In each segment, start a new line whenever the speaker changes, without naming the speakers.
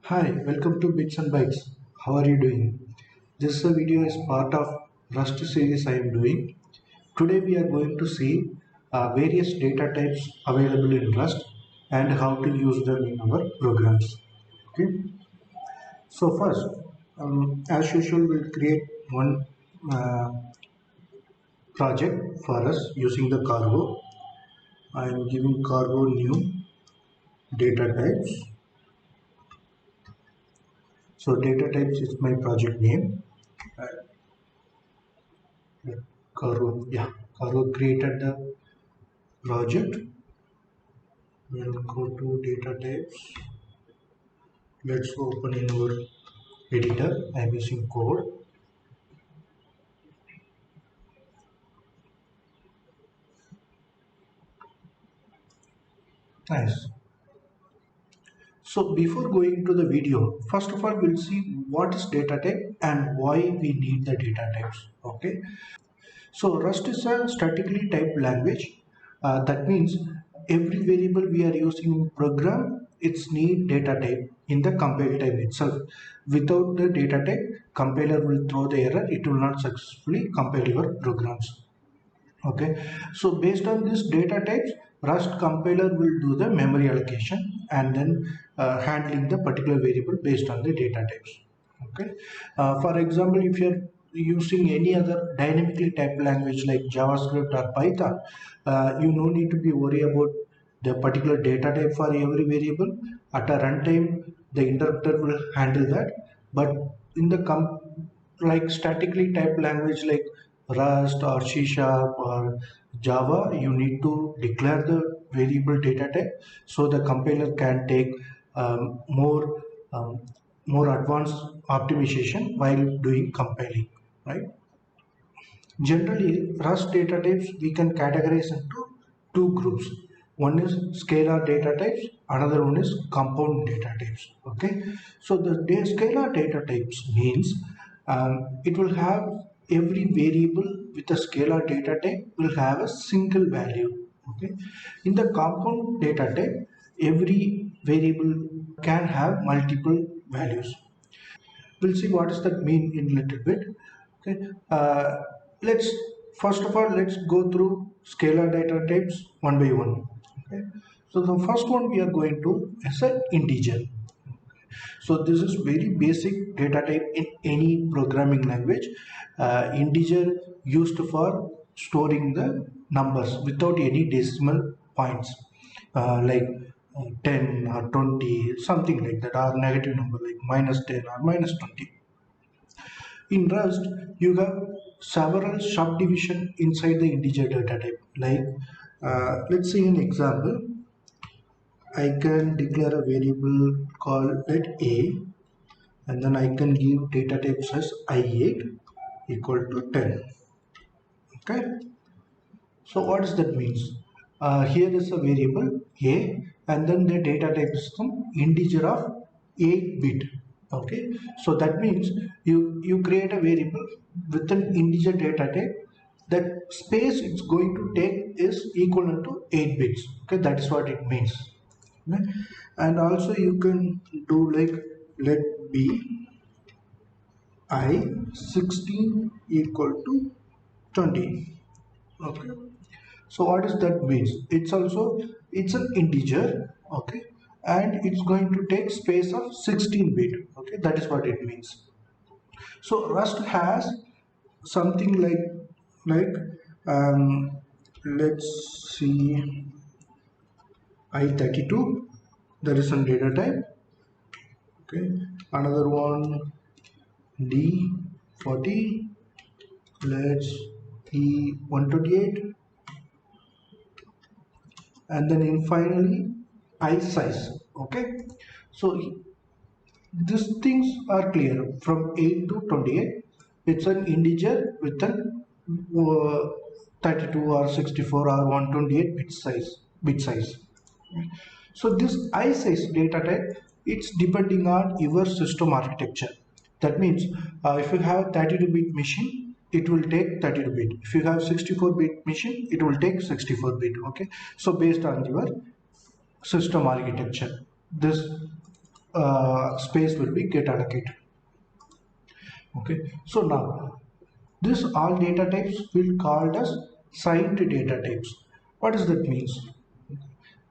Hi, welcome to Bits and Bytes. How are you doing? This video is part of Rust series I am doing. Today we are going to see various data types available in Rust and how to use them in our programs. Okay. So first, as usual, we'll create one uh, project for us using the cargo. I am giving cargo new data types. So data types is my project name. Cargo created the project. We'll go to data types. Let's open in our editor. I'm using code. Nice. So before going to the video, first of all, we'll see what is data type and why we need the data types. Okay. So Rust is a statically typed language. That means every variable we are using in program, it's need data type in the compile time itself. Without the data type, compiler will throw the error. It will not successfully compile your programs. Okay, so based on this data types, Rust compiler will do the memory allocation and then handling the particular variable based on the data types. Okay, for example, if you're using any other dynamically typed language like JavaScript or Python, you no need to be worried about the particular data type for every variable. At a runtime, the interpreter will handle that. But in the like statically typed language like Rust or C Sharp or Java, you need to declare the variable data type so the compiler can take more more advanced optimization while doing compiling, right? Generally, Rust data types we can categorize into two groups. One is scalar data types, another one is compound data types. Okay, so the scalar data types means it will have every variable with a scalar data type will have a single value. Okay, in the compound data type, every variable can have multiple values. We'll see what does that mean in a little bit. Okay, let's first of all let's go through scalar data types one by one. Okay, so the first one we are going to is an integer. So this is very basic data type in any programming language. Integer used for storing the numbers without any decimal points, like 10 or 20, something like that, or negative number like -10 or -20. In Rust, you have several subdivision inside the integer data type. Like, let's see an example. I can declare a variable called let a, and then I can give data type as i8 equal to 10. Okay. So what does that means? Here is a variable a, and then the data type is some integer of 8 bit. Okay, so that means you create a variable with an integer data type. That space it's going to take is equivalent to 8 bits. Okay, that is what it means. Okay? And also you can do like let b I 16 equal to 20. Okay, so what does that means? It's an integer. Okay, and it's going to take space of 16 bit. Okay, that is what it means. So Rust has something like let's see I32, that is some data type. Okay, another one D40, let's E128, and then in finally I size. Okay, so these things are clear from 8 to 28. It's an integer with an 32 or 64 or 128 bit size. So this I size data type, it's depending on your system architecture. That means if you have 32-bit machine, it will take 32-bit. If you have 64-bit machine, it will take 64-bit. Okay, so based on your system architecture, this space will be get allocated. Okay, so now this all data types will called as signed data types. What does that means?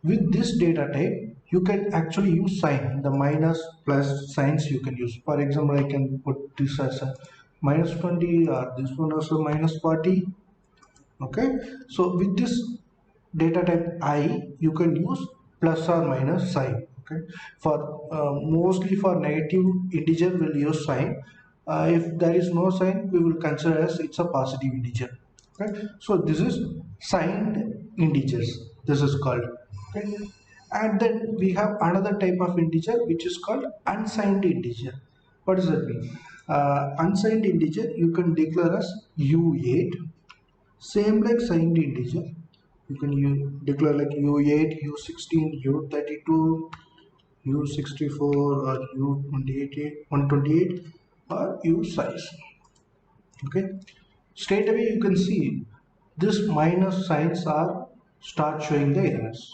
With this data type you can actually use sign, the minus plus signs you can use. For example, I can put this as a minus 20 or this one as a minus 40. Okay, so with this data type I you can use plus or minus sign. Okay, for mostly for negative integer we'll use sign. If there is no sign we will consider as it's a positive integer. Okay, so this is signed integers, this is called. Okay, and then we have another type of integer which is called unsigned integer. What does that mean? Unsigned integer you can declare as u8, same like signed integer. You can declare like u8, u16, u32, u64 or u28, 128 or u size. Okay. Straight away you can see this minus signs are start showing the errors.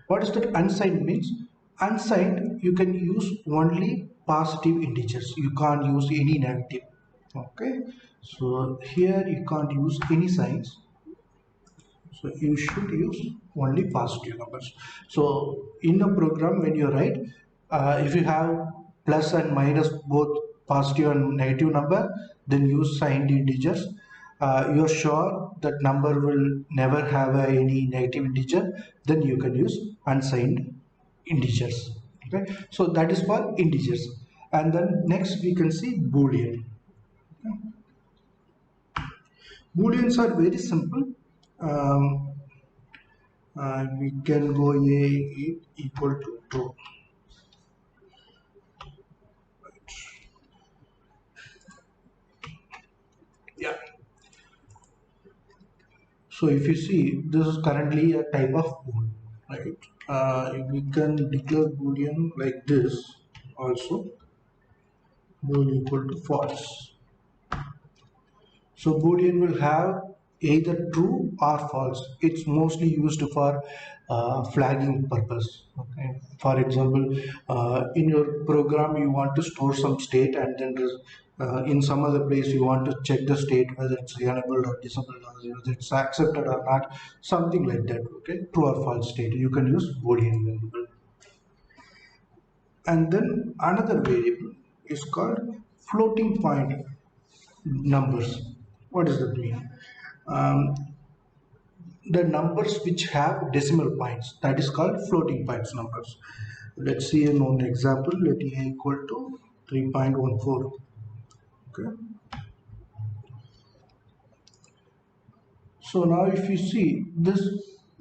What is that unsigned means? Unsigned you can use only positive integers. You can't use any negative. Okay. So here you can't use any signs. So you should use only positive numbers. So in a program when you write, if you have plus and minus both positive and negative number, then use signed integers. You're sure that number will never have any negative integer, then you can use unsigned integers. Okay, so that is for integers. And then next we can see Boolean. Booleans are very simple. Um, we can go a equal to true. Yeah. So if you see, this is currently a type of bool, right? We can declare boolean like this also. Bool equal to false. So Boolean will have either true or false. It's mostly used for flagging purpose. Okay. For example, in your program you want to store some state, and then in some other place you want to check the state whether it's enabled or disabled or whether it's accepted or not, something like that. Okay, true or false state. You can use Boolean variable. And then another variable is called floating point numbers. What does that mean? Um, the numbers which have decimal points, that is called floating points numbers. Let's see in one example. Let a equal to 3.14. Okay, so now if you see this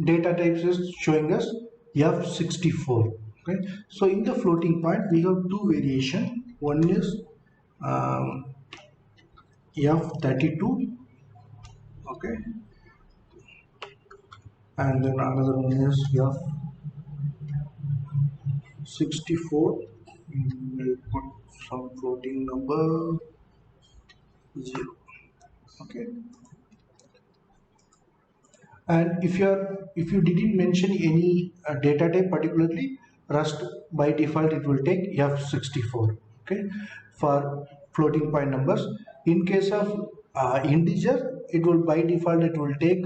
data types is showing us f64. Okay, so in the floating point we have two variation. One is um, f32. Okay, and then another one is f64. We will put some floating number 0. Okay, and if you didn't mention any data type particularly, Rust by default it will take f64. Okay, for floating point numbers. In case of integer, it will by default it will take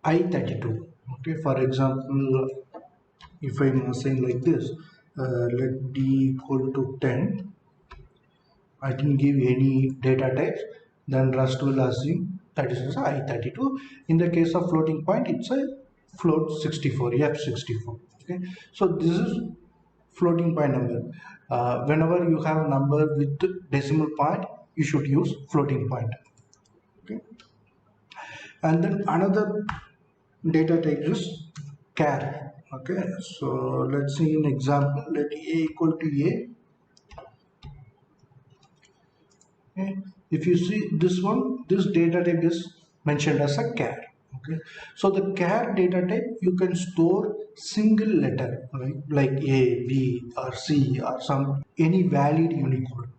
I32. Okay, for example, if I'm saying like this, let d equal to 10, I didn't give any data types, then Rust will assume that is I32. In the case of floating point, it's a float 64, F64. Okay, so this is floating point number. Whenever you have a number with decimal point, you should use floating point. Okay, and then another data type is char. Okay, so let's see an example. Let a equal to a. Okay, if you see this one, this data type is mentioned as a char. Okay, so the char data type you can store single letter, right? Like a, b or c or some any valid unicode.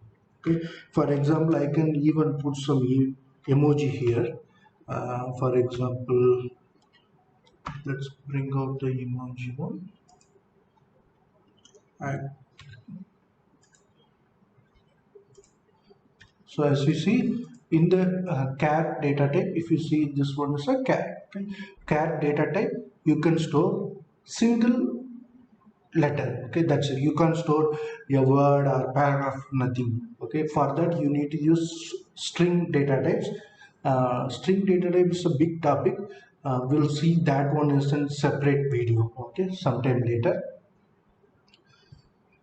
Okay, for example, I can even put some emoji here. For example, let's bring out the emoji one. So as you see in the char data type, if you see this one is a char, okay? Char data type, you can store single letter, okay? That's it. You can't store a word or paragraph, nothing, okay? For that you need to use string data types. String data type is a big topic. We'll see that one is in separate video, okay, sometime later.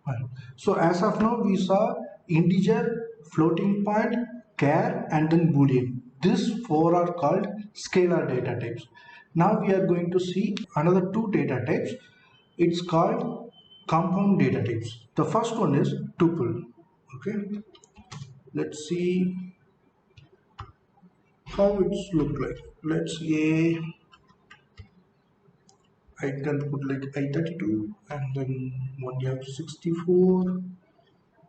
Fine. So as of now we saw integer, floating point, char, and then boolean. These four are called scalar data types. Now we are going to see another two data types. It's called compound data types. The first one is tuple, okay? Let's see how it's look like. Let's say I can put like I32 and then one you have 64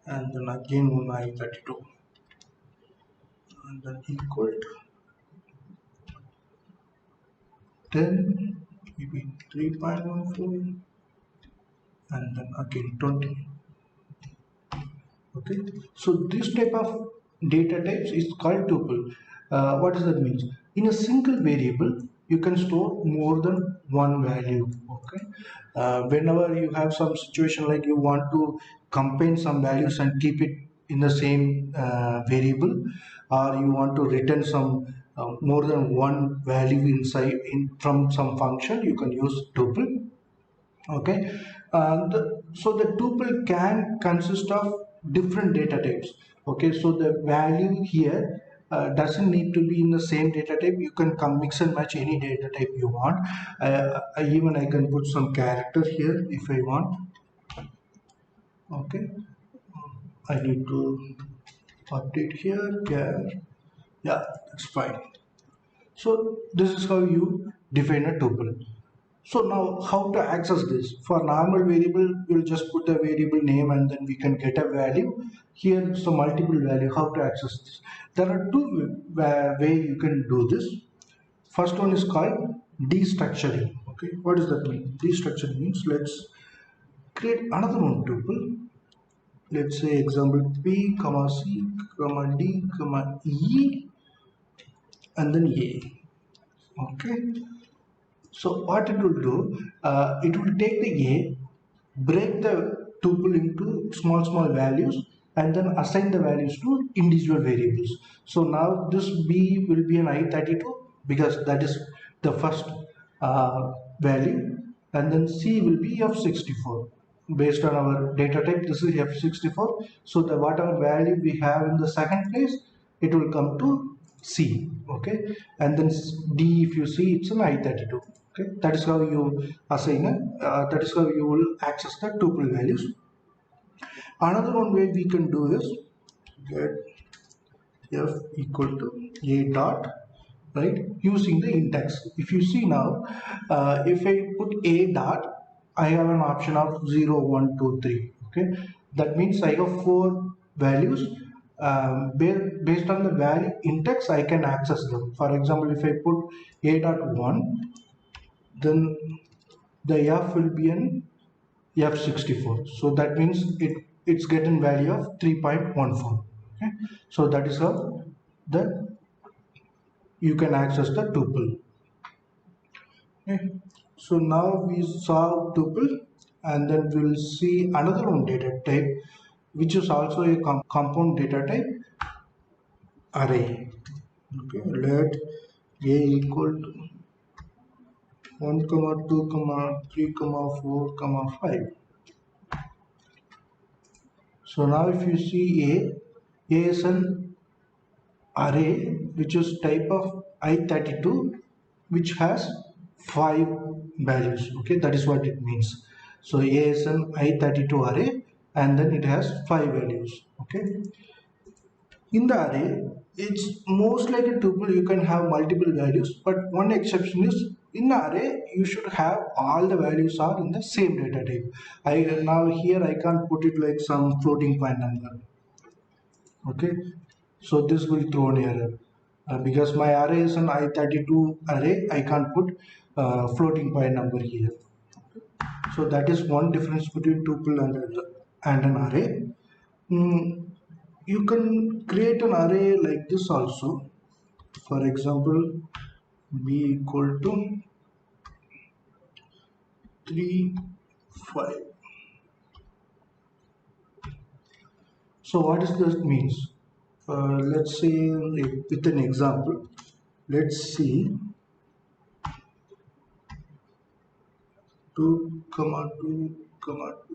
and then again one I32 and then equal to 10, maybe 3.14 and then again 20. Okay, so this type of data types is called tuple. What does that mean? In a single variable you can store more than one value, okay? Whenever you have some situation like you want to combine some values and keep it in the same variable, or you want to return some more than one value inside from some function, you can use tuple, okay? So the tuple can consist of different data types, okay? So the value here doesn't need to be in the same data type. You can come mix and match any data type you want. Even I can put some character here if I want, okay? I need to update here, yeah, that's fine. So this is how you define a tuple. So now how to access this? For normal variable, we'll just put the variable name and then we can get a value. Here it's a multiple value. How to access this? There are two way you can do this. First one is called destructuring. Okay, what does that mean? Destructuring means let's create another one tuple. Let's say example p comma c comma d comma e and then a. Okay, so what it will do, it will take the A, break the tuple into small values and then assign the values to individual variables. So now this B will be an I32 because that is the first value, and then C will be F64. Based on our data type, this is F64. So the whatever value we have in the second place, it will come to C, okay? And then D, if you see, it's an I32. Okay, that is how you assign it. That is how you will access the tuple values. Another one way we can do is get f equal to a dot, right, using the index. If you see now, if I put a dot, I have an option of 0, 1, 2, 3. Okay, that means I have 4 values. Based on the value index, I can access them. For example, if I put a dot 1, then the f will be an f64. So that means it's getting value of 3.14. Okay, so that is how the you can access the tuple. Okay, so now we saw tuple, and then we'll see another one data type which is also a compound data type, array. Okay, let a equal to 1 comma 2 comma 3 comma 4 comma 5. So now if you see a is an array which is type of I32 which has 5 values. Okay, that is what it means. So a is an I32 array and then it has 5 values. Okay, in the array it's most like a tuple. You can have multiple values, but one exception is in the array you should have all the values are in the same data type. Now here I can't put it like some floating point number. Okay, so this will throw an error because my array is an I32 array. I can't put floating point number here. So that is one difference between tuple and an array. you can create an array like this also. For example, b equal to 3 5. So what does this means? Let's say with an example, let's see 2 comma 2 comma 2.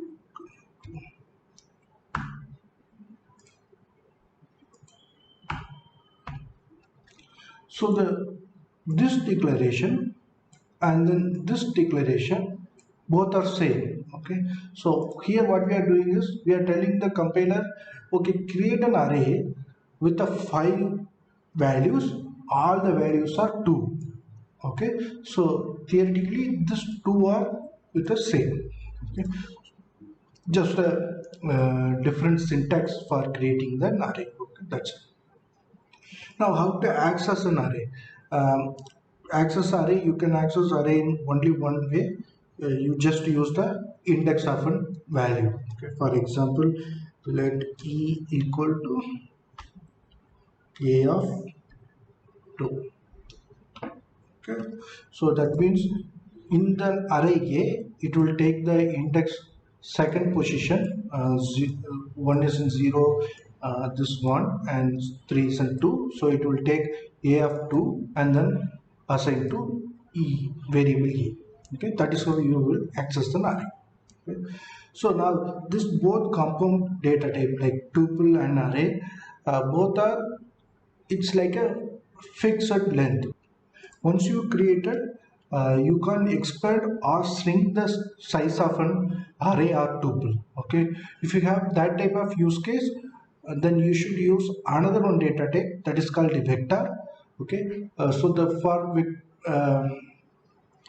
So this declaration and then this declaration both are same. Okay, so here what we are doing is we are telling the compiler, okay, create an array with the 5 values, all the values are 2. Okay, so theoretically these two are with the same. Okay, just a different syntax for creating the array. Okay, that's it. Now, how to access an array? Access array, you can access array in only one way. You just use the index of a value. Okay. For example, let e equal to a of 2. Okay, so that means in the array A, it will take the index second position. One is in 0, this one, and 3 is in 2. So it will take A of 2 and then assign to E variable E. Okay, that is how you will access an array. Okay. So now this both compound data type like tuple and array, both are, it's like a fixed length. Once you created, you can expand or shrink the size of an array or tuple. Okay, if you have that type of use case, then you should use another one data type that is called a vector. Okay, so the for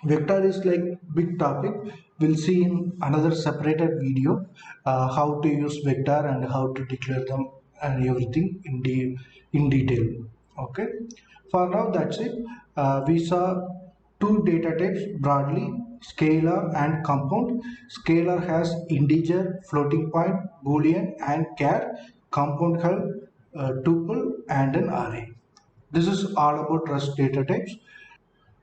vector is like big topic. We'll see in another separated video how to use vector and how to declare them and everything in detail. Okay, for now that's it. We saw two data types broadly, scalar and compound. Scalar has integer, floating point, boolean and char. Compound have tuple and an array. This is all about Rust data types.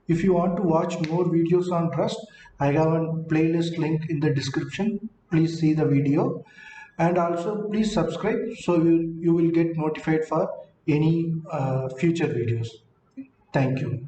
If you want to watch more videos on Rust, I have a playlist link in the description. Please see the video and also please subscribe so you will get notified for any future videos. Thank you.